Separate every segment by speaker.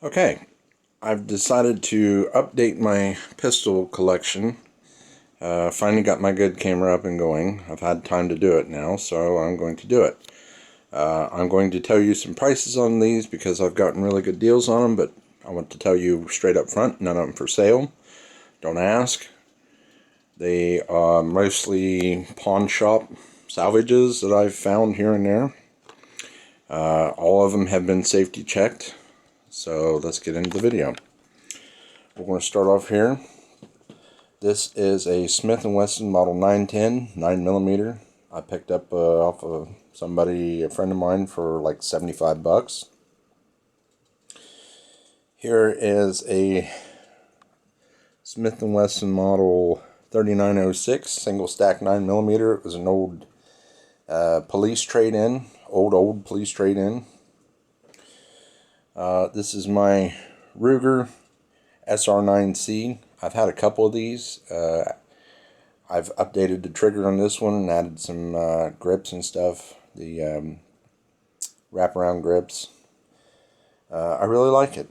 Speaker 1: Okay, I've decided to update my pistol collection. Finally got my good camera up and going. I've had time to do it now, so I'm going to do it. I'm going to tell you some prices on these because I've gotten really good deals on them, but I want to tell you straight up front, none of them for sale. Don't ask. They are mostly pawn shop salvages that I've found here and there. All of them have been safety checked. So let's get into the video. We're going to start off here. This is a Smith & Wesson Model 910 9mm. I picked up off of a friend of mine, for like 75 bucks. Here is a Smith & Wesson Model 3906 single stack 9mm. It was an old police trade-in, old police trade-in. This is my Ruger SR9C. I've had a couple of these. I've updated the trigger on this one and added some grips and stuff. The wraparound grips. I really like it.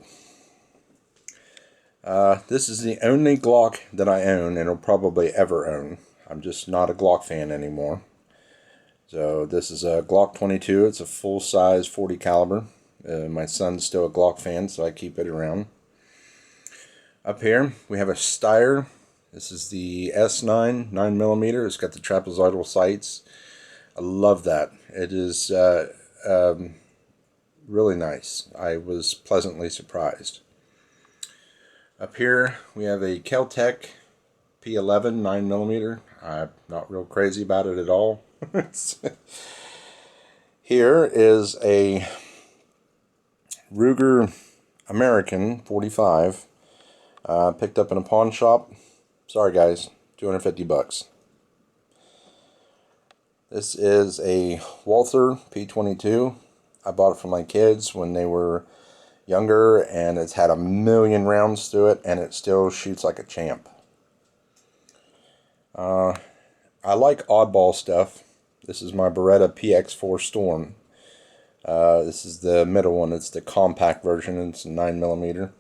Speaker 1: This is the only Glock that I own and will probably ever own. I'm just not a Glock fan anymore. So this is a Glock 22. It's a full-size 40 caliber. My son's still a Glock fan, so I keep it around. Up here, we have a Steyr. This is the S9 9mm. It's got the trapezoidal sights. I love that. It is really nice. I was pleasantly surprised. Up here, we have a Kel-Tec P11 9mm. I'm not real crazy about it at all. Here is a Ruger American 45. Picked up in a pawn shop. Sorry guys, 250 bucks. This is a Walther P22. I bought it for my kids when they were younger, and it's had 1,000,000 rounds through it, and it still shoots like a champ. I like oddball stuff. This is my Beretta PX4 Storm. This is the middle one. It's the compact version. It's 9mm.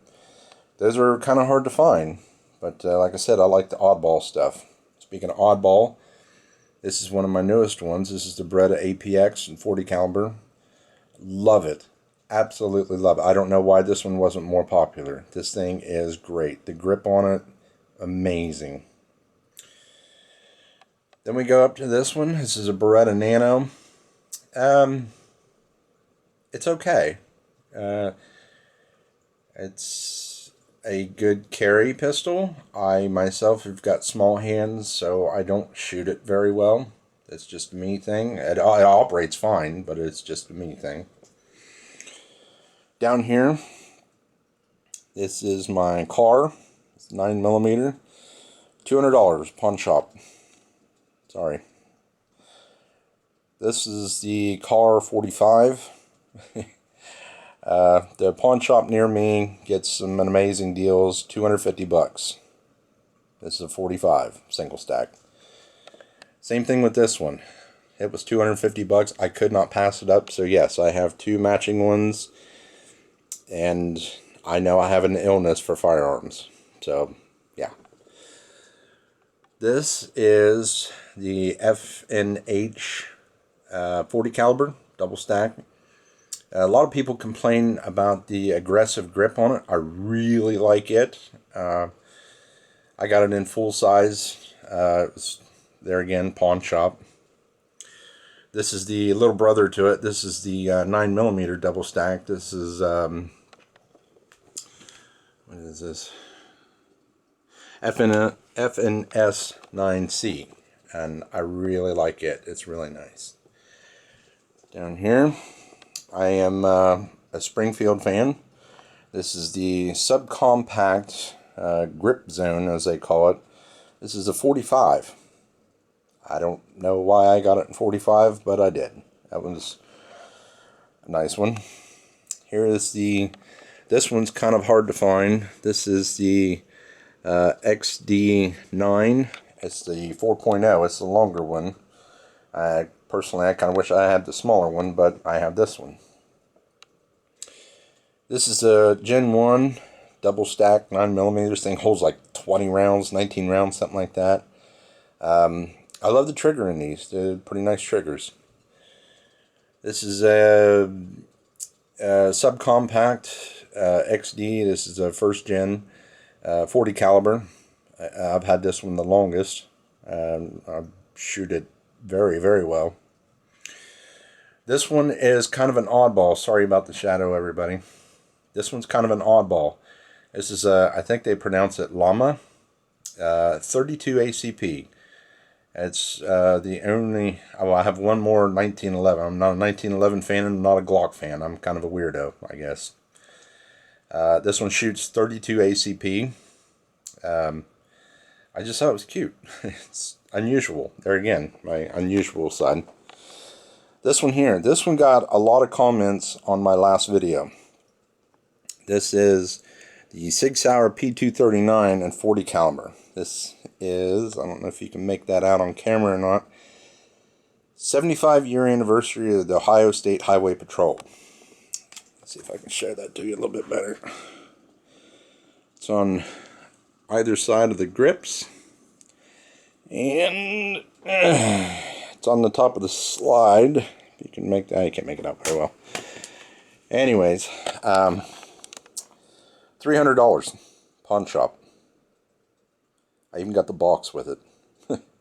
Speaker 1: Those are kind of hard to find, but like I said, I like the oddball stuff. Speaking of oddball, this is one of my newest ones. This is the Beretta APX in 40 caliber. Love it. Absolutely love it. I don't know why this one wasn't more popular. This thing is great. The grip on it, amazing. Then we go up to this one. This is a Beretta Nano. It's okay. It's a good carry pistol. I myself have got small hands, so I don't shoot it very well. It's just a me thing. It operates fine, but it's just a me thing. Down here, this is my car. It's 9mm. $200, pawn shop. Sorry. This is the Car 45. The pawn shop near me gets some amazing deals. 250 bucks. This is a 45 single stack. Same thing with this one. It was 250 bucks. I could not pass it up. So yes, I have two matching ones, and I know I have an illness for firearms. So yeah. This is the F&H 40 caliber double stack. A lot of people complain about the aggressive grip on it. I really like it. I got it in full size. It was, there again, pawn shop. This is the little brother to it. This is the 9mm double stack. This is, what is this? FNS 9C. And I really like it. It's really nice. Down here, I am a Springfield fan. This is the subcompact grip zone, as they call it. This is a 45. I don't know why I got it in 45, but I did. That was a nice one. Here is this one's kind of hard to find. This is the XD9. It's the 4.0. It's the longer one. Personally, I kind of wish I had the smaller one, but I have this one. This is a Gen 1 double stack 9mm. This thing holds like 20 rounds, 19 rounds, something like that. I love the trigger in these. They're pretty nice triggers. This is a subcompact XD. This is a first gen 40 caliber. I've had this one the longest. I shoot it very, very well. This one is kind of an oddball. Sorry about the shadow, everybody. This one's kind of an oddball. This is I think they pronounce it Llama 32 ACP. It's the only. Well, I have one more 1911. I'm not a 1911 fan and I'm not a Glock fan. I'm kind of a weirdo, I guess. This one shoots 32 ACP. I just thought it was cute. It's unusual. There again, my unusual side. This one here. This one got a lot of comments on my last video. This is the Sig Sauer P239 and 40 caliber. This is, I don't know if you can make that out on camera or not, 75-year anniversary of the Ohio State Highway Patrol. Let's see if I can show that to you a little bit better. It's on either side of the grips, and it's on the top of the slide. You can make that. You can't make it out very well. Anyways, $300 pawn shop. I even got the box with it.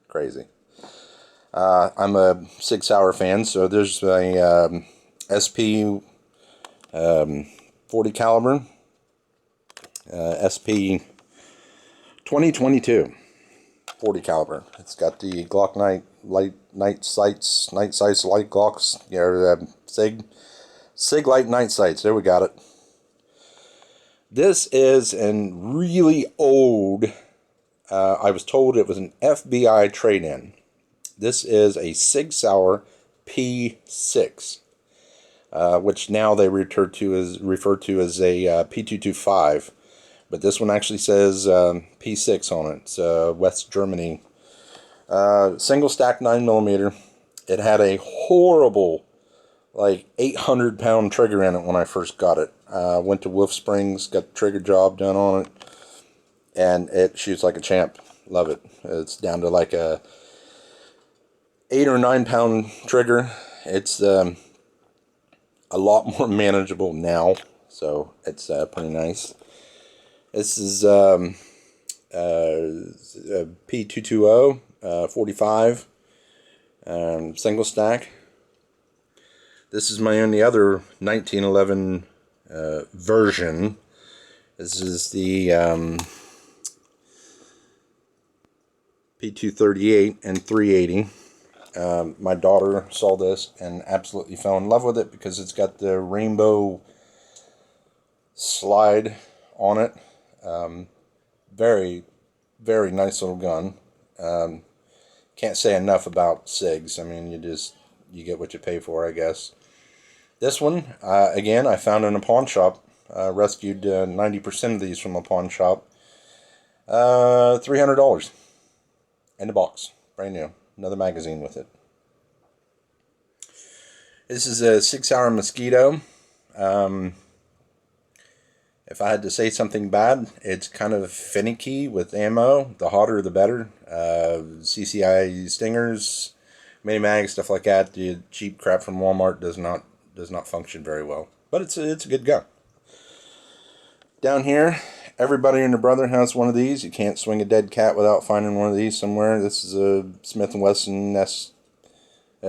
Speaker 1: Crazy. I'm a Sig Sauer fan, so there's a SP 40 caliber, SP 2022 40 caliber. It's got the Glock night sights light Glocks. Yeah, Sig light night sights. There, we got it. This is a really old. I was told it was an FBI trade-in. This is a Sig Sauer P6, which now they refer to as a P225, but this one actually says P6 on it. It's West Germany, single stack 9mm. It had a horrible, like 800-pound trigger in it when I first got it. Went to Wolf Springs, got the trigger job done on it, and it shoots like a champ. Love it. It's down to like a 8 or 9 pound trigger. It's a lot more manageable now, so it's pretty nice. This is P220 45 single stack. This is my only other 1911 version. This is the P238 and 380. My daughter saw this and absolutely fell in love with it because it's got the rainbow slide on it. Very, very nice little gun. Can't say enough about SIGs. I mean, you get what you pay for, I guess. This one, again, I found in a pawn shop. Rescued 90% of these from a pawn shop. $300 in the box, brand new. Another magazine with it. This is a Sig Sauer Mosquito. If I had to say something bad, it's kind of finicky with ammo. The hotter, the better. CCI Stingers, mini mag, stuff like that. The cheap crap from Walmart does not function very well, but it's a good gun. Down here, everybody and their brother has one of these. You can't swing a dead cat without finding one of these somewhere. This is a Smith & Wesson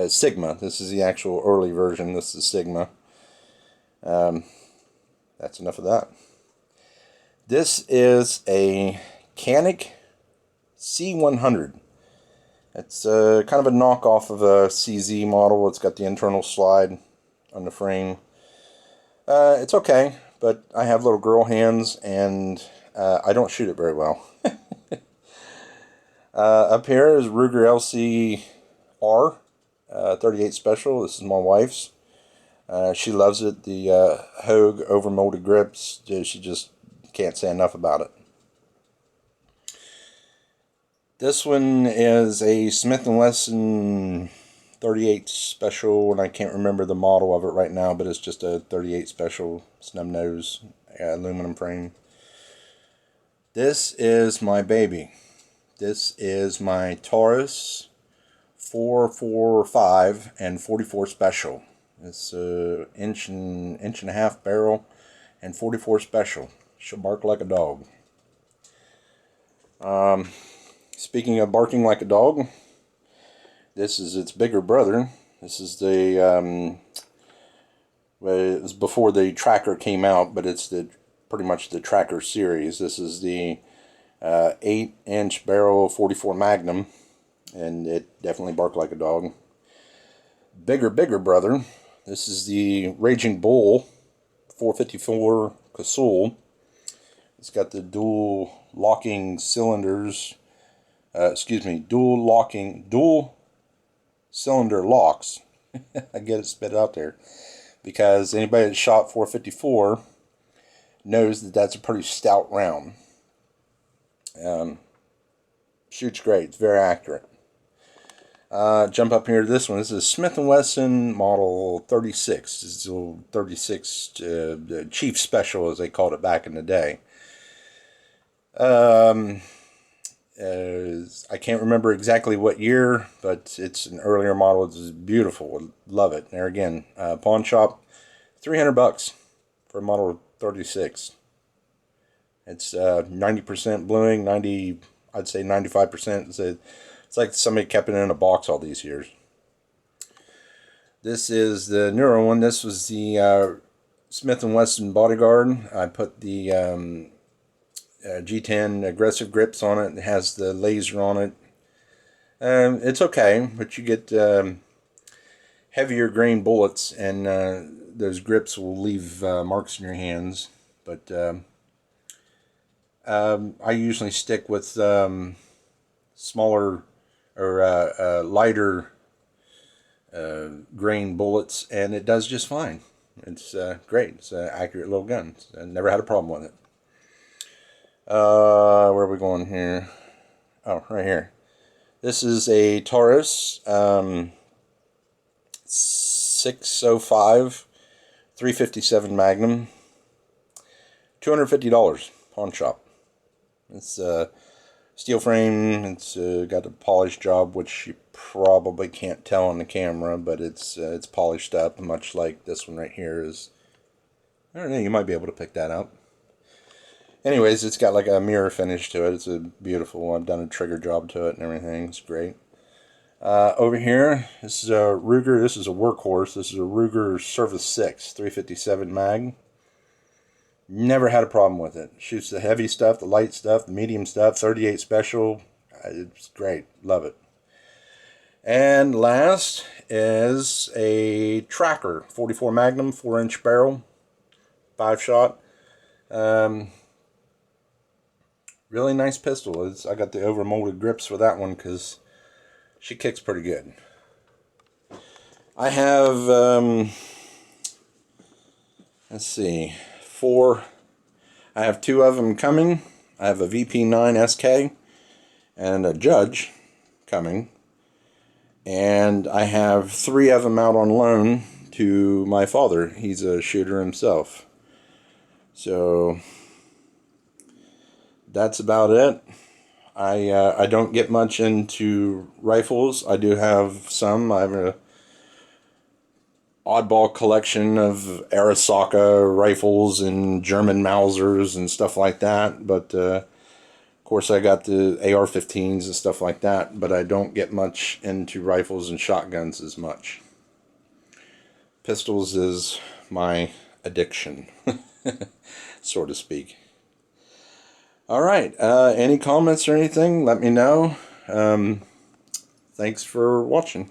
Speaker 1: Sigma. This is the actual early version. This is Sigma. That's enough of that. This is a Canik C100. It's kind of a knockoff of a CZ model. It's got the internal slide on the frame. It's okay, but I have little girl hands and I don't shoot it very well. Up here is Ruger LC R 38 Special. This is my wife's. She loves it. The Hogue overmolded grips. She just can't say enough about it. This one is a Smith & Wesson 38 special, and I can't remember the model of it right now, but it's just a 38 special snub nose aluminum frame. This is my baby. This is my Taurus 445 and 44 special. It's a inch and a half barrel and 44 special. She'll bark like a dog. Speaking of barking like a dog, this is its bigger brother. This is the well, it was before the Tracker came out, but it's pretty much the Tracker series. This is the 8-inch barrel 44 Magnum, and it definitely barked like a dog. Bigger brother. This is the Raging Bull 454 Casull. It's got the dual locking cylinders. Dual cylinder locks. I get it spit out there, because anybody that shot 454 knows that that's a pretty stout round. Shoots great. It's very accurate. Jump up here to this one. This is Smith & Wesson model 36. This is a 36 Chief Special, as they called it back in the day. I can't remember exactly what year, but it's an earlier model. It's beautiful. I love it. There again, pawn shop, $300 for a model 36. It's 90% bluing, I'd say 95%. It's like somebody kept it in a box all these years. This is the newer one. This was the Smith & Wesson Bodyguard. I put the G10 aggressive grips on it. It has the laser on it. It's okay, but you get heavier grain bullets, and those grips will leave marks in your hands. But I usually stick with smaller or lighter grain bullets, and it does just fine. It's great. It's an accurate little gun. I never had a problem with it. Where are we going here? Oh, right here. This is a Taurus 605 357 Magnum. $250 pawn shop. It's steel frame. It's got a polished job, which you probably can't tell on the camera, but it's polished up, much like this one right here is. I don't know, you might be able to pick that up. Anyways, it's got like a mirror finish to it. It's a beautiful one. I've done a trigger job to it and everything. It's great. Over here, this is a Ruger. This is a workhorse. This is a Ruger Service 6 357 mag. Never had a problem with it. Shoots the heavy stuff, the light stuff, the medium stuff, 38 special. It's great. Love it. And last is a Tracker 44 Magnum 4-inch barrel, 5-shot. Really nice pistol. I got the overmolded grips for that one because she kicks pretty good. I have, let's see, I have 2 of them coming. I have a VP9 SK and a Judge coming. And I have 3 of them out on loan to my father. He's a shooter himself. So that's about it. I don't get much into rifles. I do have some. I have a oddball collection of Arisaka rifles and German Mausers and stuff like that. But of course I got the AR-15s and stuff like that. But I don't get much into rifles and shotguns as much. Pistols is my addiction, so to speak. Alright, any comments or anything, let me know. Thanks for watching.